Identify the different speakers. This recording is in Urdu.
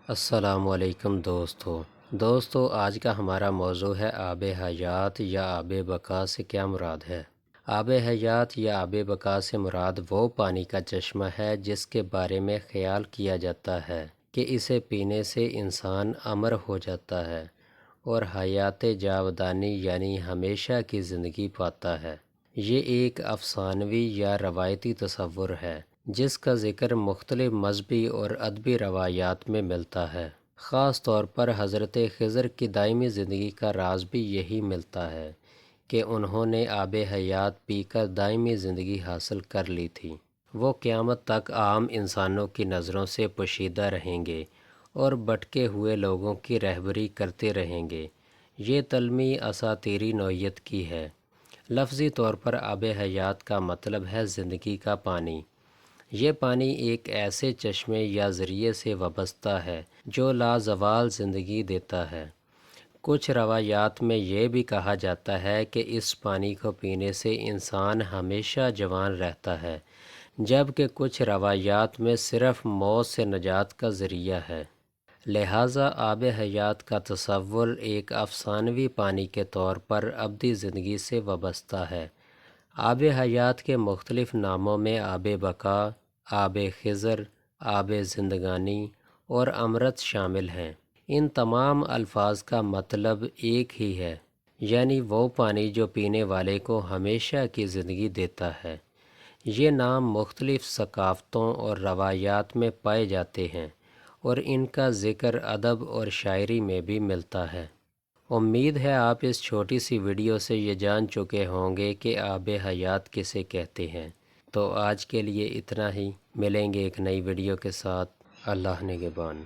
Speaker 1: السلام علیکم دوستو آج کا ہمارا موضوع ہے آب حیات یا آب بقا سے کیا مراد ہے۔ آب حیات یا آب بقا سے مراد وہ پانی کا چشمہ ہے جس کے بارے میں خیال کیا جاتا ہے کہ اسے پینے سے انسان امر ہو جاتا ہے اور حیات جاودانی یعنی ہمیشہ کی زندگی پاتا ہے۔ یہ ایک افسانوی یا روایتی تصور ہے جس کا ذکر مختلف مذہبی اور ادبی روایات میں ملتا ہے۔ خاص طور پر حضرت خضر کی دائمی زندگی کا راز بھی یہی ملتا ہے کہ انہوں نے آب حیات پی کر دائمی زندگی حاصل کر لی تھی۔ وہ قیامت تک عام انسانوں کی نظروں سے پوشیدہ رہیں گے اور بھٹکے ہوئے لوگوں کی رہبری کرتے رہیں گے۔ یہ تلمی اساطیری نوعیت کی ہے۔ لفظی طور پر آب حیات کا مطلب ہے زندگی کا پانی۔ یہ پانی ایک ایسے چشمے یا ذریعے سے وابستہ ہے جو لازوال زندگی دیتا ہے۔ کچھ روایات میں یہ بھی کہا جاتا ہے کہ اس پانی کو پینے سے انسان ہمیشہ جوان رہتا ہے، جبکہ کچھ روایات میں صرف موت سے نجات کا ذریعہ ہے۔ لہٰذا آب حیات کا تصور ایک افسانوی پانی کے طور پر ابدی زندگی سے وابستہ ہے۔ آب حیات کے مختلف ناموں میں آب بقا، آب خضر، آب زندگانی اور امرت شامل ہیں۔ ان تمام الفاظ کا مطلب ایک ہی ہے، یعنی وہ پانی جو پینے والے کو ہمیشہ کی زندگی دیتا ہے۔ یہ نام مختلف ثقافتوں اور روایات میں پائے جاتے ہیں اور ان کا ذکر ادب اور شاعری میں بھی ملتا ہے۔ امید ہے آپ اس چھوٹی سی ویڈیو سے یہ جان چکے ہوں گے کہ آب حیات کسے کہتے ہیں۔ تو آج کے لیے اتنا ہی، ملیں گے ایک نئی ویڈیو کے ساتھ۔ اللہ نگہبان۔